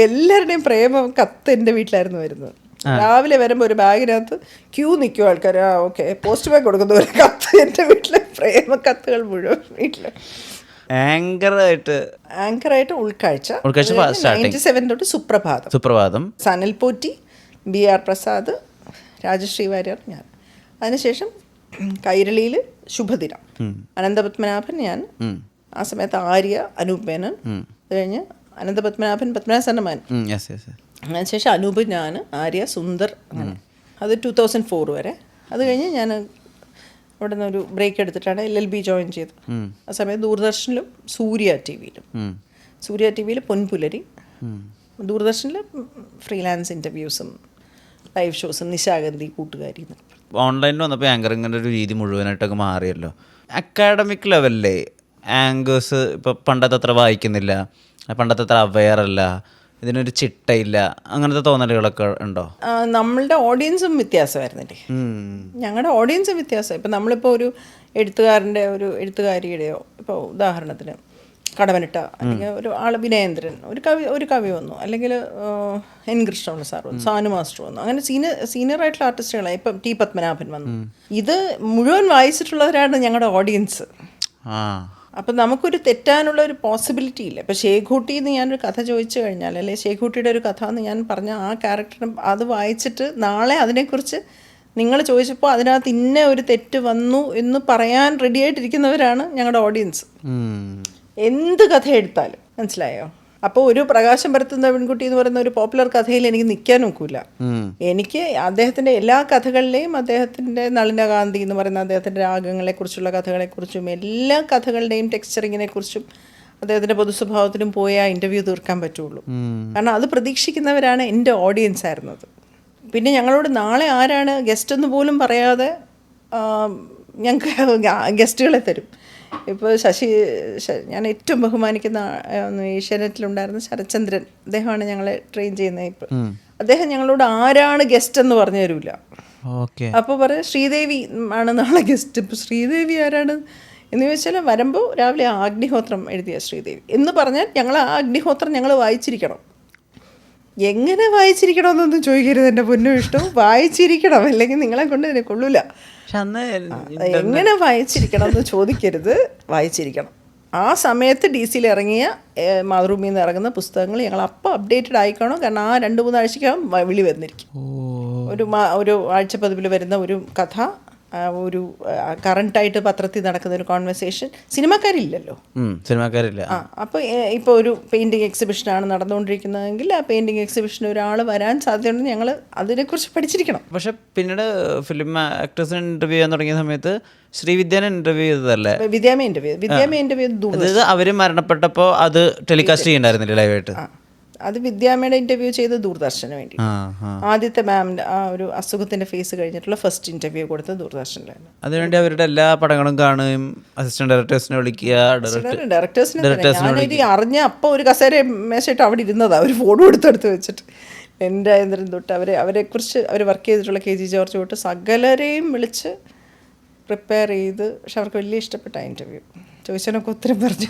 എല്ലാവരുടെയും പ്രേമ കത്ത് എൻ്റെ വീട്ടിലായിരുന്നു വരുന്നത്. രാവിലെ വരുമ്പോൾ ഒരു ബാഗിനകത്ത് ക്യൂ നിൽക്കും ആൾക്കാർ. ഓക്കെ, പോസ്റ്റ് ബാഗ് കൊടുക്കുന്ന ഒരു കത്ത്. എൻ്റെ വീട്ടിലെ പ്രേമ കത്തുകൾ മുഴുവൻ വീട്ടിൽ. ആങ്കറായിട്ട് ഉൾക്കാഴ്ച 97 തൊട്ട് സുപ്രഭാതം, സനൽ പോറ്റി, BR പ്രസാദ്, രാജശ്രീ വാര്യർ, ഞാൻ. അതിനുശേഷം കൈരളിയിൽ ശുഭദിനം, അനന്തപത്മനാഭൻ, ഞാൻ. ആ സമയത്ത് ആര്യ, അനൂപ് മേനൻ. അത് കഴിഞ്ഞ് അനന്തപത്മനാഭൻ, പത്മനാഭൻ. അതിനുശേഷം അനൂപ്, ഞാൻ, ആര്യ, സുന്ദർ, അങ്ങനെ. അത് 2004 വരെ. അത് കഴിഞ്ഞ് ഞാൻ അവിടെ നിന്ന് ഒരു ബ്രേക്ക് എടുത്തിട്ടാണ് LLB ജോയിൻ ചെയ്തത്. ആ സമയത്ത് ദൂരദർശനിലും സൂര്യ ടി വിയിൽ പൊൻപുലരി, ദൂരദർശനിൽ ഫ്രീലാൻസ് ഇൻ്റർവ്യൂസും ലൈവ് ഷോസും, നിശാഗന്ധി, കൂട്ടുകാരി. ഓൺലൈനിൽ വന്നപ്പോൾ ആങ്കറിങ്ങിൻ്റെ ഒരു രീതി മുഴുവനായിട്ടൊക്കെ മാറിയല്ലോ. അക്കാഡമിക് ലെവലിലെ ആങ്കേഴ്സ് ഇപ്പോൾ പണ്ടത്തെ അത്ര വായിക്കുന്നില്ല, പണ്ടത്തെ അത്ര അവെയർ അല്ല, ഇതിനൊരു ചിട്ടയില്ല, അങ്ങനത്തെ തോന്നലുകളൊക്കെ ഉണ്ടോ? നമ്മളുടെ ഓഡിയൻസും വ്യത്യാസമായിരുന്നില്ലേ? ഞങ്ങളുടെ ഓഡിയൻസും വ്യത്യാസം. ഇപ്പം നമ്മളിപ്പോൾ ഒരു എഴുത്തുകാരിയുടെയോ, ഇപ്പോൾ ഉദാഹരണത്തിന് കടവനിട്ട, അല്ലെങ്കിൽ ഒരു ആൾ വിനയേന്ദ്രൻ, ഒരു കവി വന്നു, അല്ലെങ്കിൽ N കൃഷ്ണപിള്ള സാർ വന്നു, സാനു മാസ്റ്റർ വന്നു, അങ്ങനെ സീനിയർ ആയിട്ടുള്ള ആർട്ടിസ്റ്റുകളായി. ഇപ്പം T പത്മനാഭൻ വന്നു. ഇത് മുഴുവൻ വായിച്ചിട്ടുള്ളവരാണ് ഞങ്ങളുടെ ഓഡിയൻസ്. അപ്പം നമുക്കൊരു തെറ്റാനുള്ള ഒരു പോസിബിലിറ്റി ഇല്ല. ഇപ്പം ഷേഖൂട്ടിന്ന് ഞാനൊരു കഥ ചോദിച്ചു കഴിഞ്ഞാൽ, അല്ലെങ്കിൽ ഷേഖൂട്ടിയുടെ ഒരു കഥ എന്ന് ഞാൻ പറഞ്ഞ ആ ക്യാരക്ടറിന് അത് വായിച്ചിട്ട് നാളെ അതിനെക്കുറിച്ച് നിങ്ങൾ ചോദിച്ചപ്പോൾ അതിനകത്ത് ഇന്ന ഒരു തെറ്റ് വന്നു എന്ന് പറയാൻ റെഡി ആയിട്ടിരിക്കുന്നവരാണ് ഞങ്ങളുടെ ഓഡിയൻസ്. എന്ത് കഥ എടുത്താലും, മനസ്സിലായോ? അപ്പോൾ ഒരു പ്രകാശം പരത്തുന്ന പെൺകുട്ടി എന്ന് പറയുന്ന ഒരു പോപ്പുലർ കഥയിൽ എനിക്ക് നിൽക്കാൻ നോക്കൂല. എനിക്ക് അദ്ദേഹത്തിൻ്റെ എല്ലാ കഥകളിലെയും, അദ്ദേഹത്തിൻ്റെ നളിനകാന്തി എന്ന് പറയുന്ന അദ്ദേഹത്തിൻ്റെ രാഗങ്ങളെക്കുറിച്ചുള്ള കഥകളെക്കുറിച്ചും എല്ലാ കഥകളുടെയും ടെക്സ്ചറിങ്ങിനെ കുറിച്ചും അദ്ദേഹത്തിൻ്റെ പൊതുസ്വഭാവത്തിലും പോയി ആ ഇൻ്റർവ്യൂ തീർക്കാൻ പറ്റുള്ളൂ. കാരണം അത് പ്രതീക്ഷിക്കുന്നവരാണ് എൻ്റെ ഓഡിയൻസ് ആയിരുന്നത്. പിന്നെ ഞങ്ങളോട് നാളെ ആരാണ് ഗസ്റ്റ് എന്ന് പോലും പറയാതെ ഞങ്ങൾക്ക് ഗസ്റ്റുകളെ തരും. ഇപ്പോൾ ഞാൻ ഏറ്റവും ബഹുമാനിക്കുന്ന ഏഷ്യാനെറ്റിലുണ്ടായിരുന്ന ശരത്ചന്ദ്രൻ, അദ്ദേഹമാണ് ഞങ്ങളെ ട്രെയിൻ ചെയ്യുന്നത്. ഇപ്പോൾ അദ്ദേഹം ഞങ്ങളോട് ആരാണ് ഗസ്റ്റ് എന്ന് പറഞ്ഞു തരില്ല. അപ്പോൾ പറയും ശ്രീദേവി ആണ് നാളെ ഗസ്റ്റ്. ഇപ്പോൾ ശ്രീദേവി ആരാണ് എന്ന് ചോദിച്ചാൽ, വരുമ്പോൾ രാവിലെ അഗ്നിഹോത്രം എഴുതിയ ശ്രീദേവി എന്ന് പറഞ്ഞാൽ ഞങ്ങൾ ആ അഗ്നിഹോത്രം ഞങ്ങൾ വായിച്ചിരിക്കണം. എങ്ങനെ വായിച്ചിരിക്കണമെന്നൊന്നും ചോദിക്കരുത്, എൻ്റെ പൊന്നും ഇഷ്ടം. വായിച്ചിരിക്കണം, അല്ലെങ്കിൽ നിങ്ങളെ കൊണ്ട് ഇതിനെ കൊള്ളൂല. എങ്ങനെ വായിച്ചിരിക്കണം എന്ന് ചോദിക്കരുത്, വായിച്ചിരിക്കണം. ആ സമയത്ത് DC ഇറങ്ങിയ, മാതൃഭൂമിയിൽ നിന്ന് ഇറങ്ങുന്ന പുസ്തകങ്ങൾ ഞങ്ങൾ അപ്പോൾ അപ്ഡേറ്റഡ് ആയിക്കണം. കാരണം ആ 2-3 ആഴ്ചക്കകം വിളി വന്നിരിക്കും. ഒരു ആഴ്ചപ്പതിപ്പിൽ വരുന്ന ഒരു കഥ, ഒരു കറണ്ടായിട്ട് പത്രത്തിൽ നടക്കുന്ന ഒരു കോൺവെർസേഷൻ. സിനിമാക്കാരില്ല. അപ്പോൾ ഇപ്പോൾ ഒരു പെയിൻറ്റിങ് എക്സിബിഷനാണ് നടന്നുകൊണ്ടിരിക്കുന്നതെങ്കിൽ ആ പെയിൻറ്റിങ് എക്സിബിഷന് ഒരാൾ വരാൻ സാധ്യതയുണ്ടെന്ന് ഞങ്ങൾ അതിനെക്കുറിച്ച് പഠിച്ചിരിക്കണം. പക്ഷെ പിന്നീട് ഫിലിം ആക്ടേഴ്സിന് ഇൻ്റർവ്യൂ ചെയ്യാൻ തുടങ്ങിയ സമയത്ത് ശ്രീവിദ്യാനെ ഇൻ്റർവ്യൂ ചെയ്തതല്ലേ? വിദ്യാമ ഇൻ്റർവ്യൂ അവർ മരണപ്പെട്ടപ്പോൾ അത് ടെലികാസ്റ്റ് ചെയ്യണ്ടായിരുന്നില്ല ലൈവായിട്ട്? അത് വിദ്യാമയുടെ ഇൻ്റർവ്യൂ ചെയ്ത് ദൂരദർശന് വേണ്ടി. ആദ്യത്തെ മാമിൻ്റെ ആ ഒരു അസുഖത്തിൻ്റെ ഫേസ് കഴിഞ്ഞിട്ടുള്ള ഫസ്റ്റ് ഇൻ്റർവ്യൂ കൊടുത്തത് ദൂരദർശനിലായിരുന്നു. അതിനുവേണ്ടി അവരുടെ എല്ലാ പടങ്ങളും കാണുകയും അസിസ്റ്റന്റ് ഡയറക്ടേഴ്സിനെ വിളിക്കുക, ഡയറക്ടേഴ്സിനെ അറിഞ്ഞ അപ്പോൾ ഒരു കസേര മേശയിട്ട് അവിടെ ഇരുന്നതാണ്, ഒരു ഫോട്ടോ എടുത്തെടുത്ത് വെച്ചിട്ട്. എൻ്റെ ആയതിനും തൊട്ട് അവരെക്കുറിച്ച് അവർ വർക്ക് ചെയ്തിട്ടുള്ള KG ജോർജ് തൊട്ട് സകലരെയും വിളിച്ച് പ്രിപ്പയർ ചെയ്ത്. പക്ഷെ അവർക്ക് വലിയ ഇഷ്ടപ്പെട്ട ഇൻ്റർവ്യൂ. ചോദിച്ചതിനൊക്കെ ഉത്തരം പറഞ്ഞു.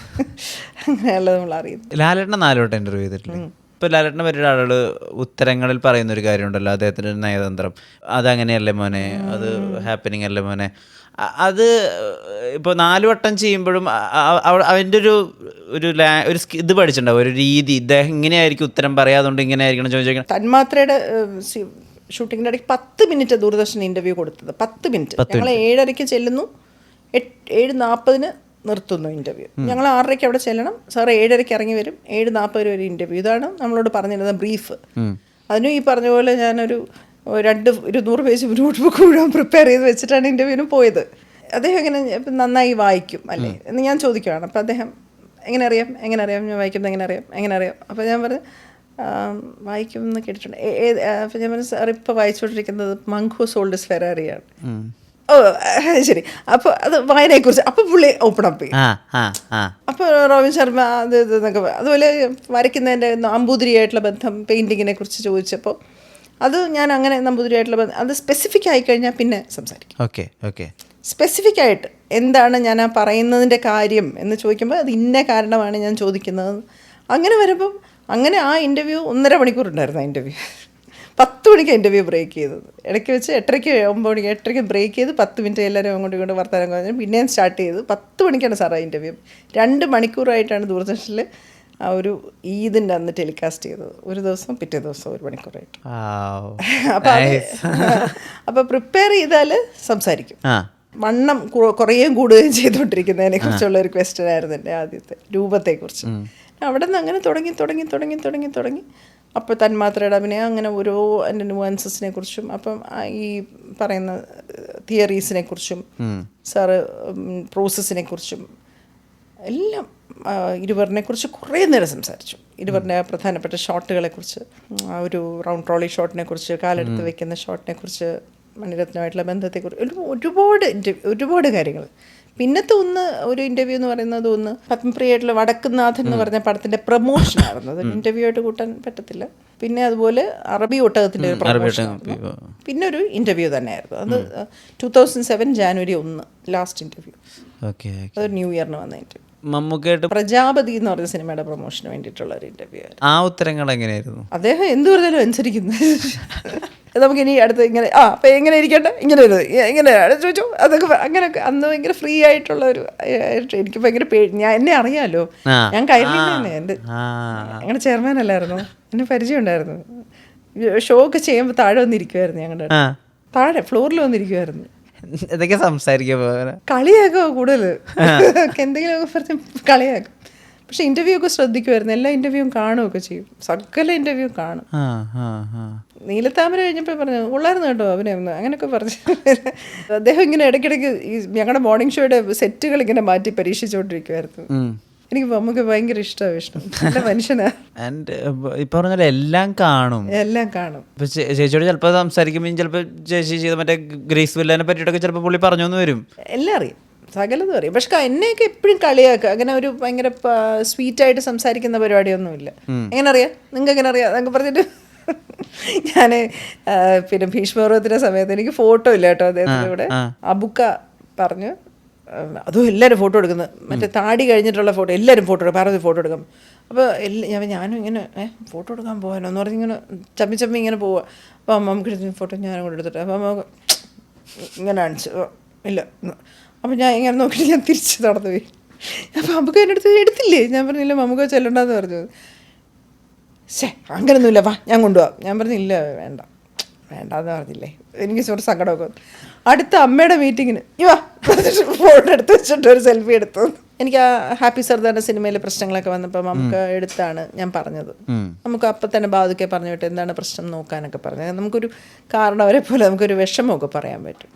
അങ്ങനെയുള്ളത് നമ്മൾ അറിയുന്നു. ലാലേട്ടനെ 4 വട്ടം ഇൻ്റർവ്യൂ ചെയ്തിട്ടില്ലേ? ഇപ്പോൾ ലാലേട്ടനെ പറ്റിയ ആളുകൾ ഉത്തരങ്ങളിൽ പറയുന്നൊരു കാര്യമുണ്ടല്ലോ, അദ്ദേഹത്തിൻ്റെ ഒരു നയതന്ത്രം. അതങ്ങനെയല്ലേ മോനെ, അത് ഹാപ്പനിങ് അല്ലേ മോനെ. അത് ഇപ്പോൾ 4 വട്ടം ചെയ്യുമ്പോഴും അവൻ്റെ ഒരു ഇത് പഠിച്ചിട്ടുണ്ടാവും, ഒരു രീതി. ഇദ്ദേഹം ഇങ്ങനെയായിരിക്കും ഉത്തരം പറയാതുകൊണ്ട് ഇങ്ങനെയായിരിക്കണം ചോദിച്ചേക്കണം. തന്മാത്രയുടെ ഷൂട്ടിങ്ങിൻ്റെ ഇടയ്ക്ക് 10 മിനിറ്റ് ദൂരദർശൻ ഇൻ്റർവ്യൂ കൊടുത്തത്. 10 മിനിറ്റ്. ഞങ്ങൾ 7:30 ചെല്ലുന്നു, 7:40 നിർത്തുന്നു ഇൻ്റർവ്യൂ. ഞങ്ങൾ 6:30 അവിടെ ചെല്ലണം. സാർ 7:30 ഇറങ്ങി വരും, 7:40 വരെ ഇൻ്റർവ്യൂ. ഇതാണ് നമ്മളോട് പറഞ്ഞിരുന്ന ബ്രീഫ്. അതിനും ഈ പറഞ്ഞ പോലെ ഞാനൊരു 200 പേജ് നോട്ട് ബുക്ക് മുഴുവൻ പ്രിപ്പയർ ചെയ്ത് വെച്ചിട്ടാണ് ഇൻ്റർവ്യൂവിന് പോയത്. അദ്ദേഹം എങ്ങനെ നന്നായി വായിക്കും അല്ലേ എന്ന് ഞാൻ ചോദിക്കുകയാണ്. അപ്പോൾ അദ്ദേഹം എങ്ങനെ അറിയാം ഞാൻ വായിക്കുന്നത് എങ്ങനെ അറിയാം. അപ്പോൾ ഞാൻ പറഞ്ഞു വായിക്കും എന്ന് കേട്ടിട്ടുണ്ട്. അപ്പോൾ ഞാൻ പറഞ്ഞു സാർ ഇപ്പോൾ വായിച്ചുകൊണ്ടിരിക്കുന്നത് മങ്ക് ഹു സോൾഡ് ഹിസ് ഫെറാറിയാണ്. ഓ ശരി. അപ്പോൾ അത് വായനയെക്കുറിച്ച് അപ്പോൾ പുള്ളി ഓപ്പൺ അപ്പ് ചെയ്യും. അപ്പോൾ റോബിൻ ശർമ്മ അത് ഇതെന്നൊക്കെ. അതുപോലെ വരയ്ക്കുന്നതിൻ്റെ നമ്പൂതിരിയായിട്ടുള്ള ബന്ധം, പെയിൻറ്റിങ്ങിനെ കുറിച്ച് ചോദിച്ചപ്പോൾ അത് ഞാൻ അങ്ങനെ നമ്പൂതിരിയായിട്ടുള്ള ബന്ധം അത് സ്പെസിഫിക് ആയിക്കഴിഞ്ഞാൽ പിന്നെ സംസാരിക്കും. ഓക്കെ സ്പെസിഫിക് ആയിട്ട് എന്താണ് ഞാൻ ആ പറയുന്നതിൻ്റെ കാര്യം എന്ന് ചോദിക്കുമ്പോൾ അത് ഇന്ന കാരണമാണ് ഞാൻ ചോദിക്കുന്നത്. അങ്ങനെ വരുമ്പം അങ്ങനെ ആ ഇൻ്റർവ്യൂ 1.5 മണിക്കൂർ ഉണ്ടായിരുന്നു. ആ ഇൻ്റർവ്യൂ 10 മണിക്ക് ഇൻ്റർവ്യൂ ബ്രേക്ക് ചെയ്തത്. ഇടയ്ക്ക് വെച്ച് 8:30 9 മണിക്ക് 8:30 ബ്രേക്ക് ചെയ്ത് 10 മിനിറ്റ് എല്ലാവരും അങ്ങോട്ടും ഇങ്ങോട്ട് വർത്തമാനം കഴിഞ്ഞ് പിന്നെയും സ്റ്റാർട്ട് ചെയ്ത് 10 മണിക്കാണ് സാർ ആ ഇൻ്റർവ്യൂ. 2 മണിക്കൂറായിട്ടാണ് ദൂരദർശനിൽ ആ ഒരു ഈദിൻ്റെ അന്ന് ടെലികാസ്റ്റ് ചെയ്തത്. ഒരു ദിവസം പിറ്റേ ദിവസം 1 മണിക്കൂറായിട്ട്. അപ്പോൾ പ്രിപ്പയർ ചെയ്താൽ സംസാരിക്കും. വണ്ണം കുറേയും കൂടുകയും ചെയ്തുകൊണ്ടിരിക്കുന്നതിനെ കുറിച്ചുള്ള ഒരു ക്വസ്റ്റ്യൻ ആയിരുന്നു എൻ്റെ ആദ്യത്തെ, രൂപത്തെക്കുറിച്ച്. അവിടെ നിന്ന് അങ്ങനെ തുടങ്ങി അപ്പോൾ തന്മാത്രയുടെ അഭിനയം, അങ്ങനെ ഓരോ എൻ്റെ ന്യൂവാൻസസിനെ കുറിച്ചും, അപ്പം ഈ പറയുന്ന തിയറീസിനെ കുറിച്ചും സാറ് പ്രോസസ്സിനെ കുറിച്ചും എല്ലാം ഇരുവറിനെ കുറിച്ച് കുറേ നേരം സംസാരിച്ചു. ഇരുവറിൻ്റെ പ്രധാനപ്പെട്ട ഷോട്ടുകളെക്കുറിച്ച്, ഒരു റൗണ്ട് ട്രോളി ഷോട്ടിനെ കുറിച്ച്, കാലെടുത്ത് വെക്കുന്ന ഷോട്ടിനെ കുറിച്ച്, മണിരത്നമായിട്ടുള്ള ബന്ധത്തെക്കുറിച്ച് ഒരുപാട് കാര്യങ്ങൾ. പിന്നത്തെ ഒരു ഇൻ്റർവ്യൂ എന്ന് പറയുന്നത് പത്മപ്രിയായിട്ടുള്ള വടക്കുന്നാഥൻ എന്ന് പറഞ്ഞ പടത്തിൻ്റെ പ്രൊമോഷനായിരുന്നു. അത് ഇൻ്റർവ്യൂ ആയിട്ട് കൂട്ടാൻ പറ്റത്തില്ല. പിന്നെ അതുപോലെ അറബി ഒട്ടകത്തിൻ്റെ ഒരു പ്രൊമോഷൻ, പിന്നെ ഒരു ഇൻ്റർവ്യൂ തന്നെയായിരുന്നു. അത് 2007 ജാനുവരി 1 ലാസ്റ്റ് ഇൻ്റർവ്യൂ. അത് ന്യൂ ഇയറിന് വന്ന ഇൻ്റർവ്യൂ. മമ്മൂക്കയായിട്ട് പ്രജാപതി എന്ന് പറഞ്ഞ സിനിമയുടെ പ്രൊമോഷന് വേണ്ടിയിട്ടുള്ള ഒരു ഇൻ്റർവ്യൂ ആയിരുന്നു. ആ ഉത്തരങ്ങൾ എങ്ങനെയായിരുന്നു? അദ്ദേഹം എന്ത് പറഞ്ഞാലും അനുസരിക്കുന്നു. നമുക്ക് ഇനി അടുത്ത് ഇങ്ങനെ അപ്പം എങ്ങനെ ഇരിക്കട്ടെ, ഇങ്ങനെ ഇങ്ങനെ ചോദിച്ചു, അതൊക്കെ അങ്ങനെയൊക്കെ. അന്ന് ഭയങ്കര ഫ്രീ ആയിട്ടുള്ള ഒരു, എനിക്ക് ഭയങ്കര ഞാൻ എന്നെ അറിയാലോ, ഞാൻ കയറിയില്ല തന്നെ. എൻ്റെ ഞങ്ങളുടെ ചെയർമാൻ അല്ലായിരുന്നു, എന്നെ പരിചയം ഉണ്ടായിരുന്നു. ഷോ ഒക്കെ ചെയ്യുമ്പോൾ താഴെ വന്നിരിക്കുമായിരുന്നു, ഞങ്ങളുടെ താഴെ ഫ്ലോറിൽ വന്നിരിക്കുമായിരുന്നു. ഇതൊക്കെ സംസാരിക്കാൻ കളിയാക്കോ കൂടുതൽ, എന്തെങ്കിലുമൊക്കെ പറഞ്ഞ് കളിയാക്കും. പക്ഷെ ഇൻ്റർവ്യൂ ഒക്കെ ശ്രദ്ധിക്കുമായിരുന്നു. എല്ലാ ഇൻ്റർവ്യൂവും കാണുകയൊക്കെ ചെയ്യും, സകല ഇൻ്റർവ്യൂ കാണും. നീലത്താമര കഴിഞ്ഞപ്പോൾ പറഞ്ഞു കൊള്ളായിരുന്നു കേട്ടോ അഭിനയം, അങ്ങനെയൊക്കെ പറഞ്ഞു. അദ്ദേഹം ഇങ്ങനെ ഇടയ്ക്കിടയ്ക്ക് ഈ ഞങ്ങളുടെ മോർണിംഗ് ഷോയുടെ സെറ്റുകൾ ഇങ്ങനെ മാറ്റി പരീക്ഷിച്ചുകൊണ്ടിരിക്കുമായിരുന്നു. എനിക്ക് നമുക്ക് ഭയങ്കര ഇഷ്ടമാണ് വിഷ്ണു, നല്ല മനുഷ്യനാ. ഇപ്പൊ പറഞ്ഞാൽ എല്ലാം കാണും. ചേച്ചിയോട് ചിലപ്പോൾ സംസാരിക്കുമ്പോൾ ചിലപ്പോൾ ചേച്ചി ചെയ്ത മറ്റേ ഗ്രേസ് വില്ലാനെ പറ്റിയിട്ടൊക്കെ ചിലപ്പോൾ പുള്ളി പറഞ്ഞു വരും. എല്ലാം അറിയാം, സകലതും അറിയാം. പക്ഷെ എന്നെയൊക്കെ എപ്പോഴും കളിയാക്കുക, അങ്ങനെ ഒരു ഭയങ്കര സ്വീറ്റായിട്ട് സംസാരിക്കുന്ന പരിപാടിയൊന്നുമില്ല. എങ്ങനെ അറിയാം, നിങ്ങൾക്ക് എങ്ങനെ അറിയാം എന്നൊക്കെ പറഞ്ഞിട്ട്. ഞാൻ പിന്നെ ഭീഷ്മപർവ്വത്തിൻ്റെ സമയത്ത് എനിക്ക് ഫോട്ടോ ഇല്ല കേട്ടോ അദ്ദേഹത്തിൻ്റെ കൂടെ. അബുക്ക പറഞ്ഞു, അതും എല്ലാവരും ഫോട്ടോ എടുക്കുന്നത്, മറ്റേ താടി കഴിഞ്ഞിട്ടുള്ള ഫോട്ടോ എല്ലാവരും ഫോട്ടോ എടുക്കും, പാർവതി ഫോട്ടോ എടുക്കും. അപ്പോൾ ഞാനും ഇങ്ങനെ ഫോട്ടോ എടുക്കാൻ പോകാനോ എന്ന് പറഞ്ഞ് ഇങ്ങനെ ചമ്മി ഇങ്ങനെ പോവുക. അപ്പോൾ അമ്മക്ക് എടുത്ത ഫോട്ടോ ഞാനും കൂടെ എടുത്തിട്ട്, അപ്പോൾ അമ്മ ഇങ്ങനെ കാണിച്ചു ഇല്ല. അപ്പോൾ ഞാൻ ഇങ്ങനെ നോക്കിയിട്ട് ഞാൻ തിരിച്ച് നടന്നു പോയി. അപ്പോൾ നമുക്ക് എൻ്റെ അടുത്ത് എടുത്തില്ലേ, ഞാൻ പറഞ്ഞില്ല മമ്മൂക്ക ചെല്ലണ്ടെന്ന് പറഞ്ഞു. അങ്ങനെയൊന്നുമില്ല, വാ ഞാൻ കൊണ്ടുപോകാം. ഞാൻ പറഞ്ഞില്ല വേണ്ടെന്ന് പറഞ്ഞില്ലേ, എനിക്ക് ഒരു സങ്കടമൊക്കെ. അടുത്ത അമ്മയുടെ മീറ്റിങ്ങിന് ഫോട്ടോ എടുത്ത് വെച്ചിട്ട് ഒരു സെൽഫി എടുത്തു. എനിക്ക് ആ ഹാപ്പി സർദാറിൻ്റെ സിനിമയിലെ പ്രശ്നങ്ങളൊക്കെ വന്നപ്പോൾ നമുക്ക് എടുത്താണ് ഞാൻ പറഞ്ഞത്. നമുക്ക് അപ്പം തന്നെ ബാധുക്കെ പറഞ്ഞു വിട്ട് എന്താണ് പ്രശ്നം നോക്കാനൊക്കെ പറഞ്ഞത്. നമുക്കൊരു കാരണവരെ പോലെ നമുക്കൊരു വിഷമമൊക്കെ പറയാൻ പറ്റും.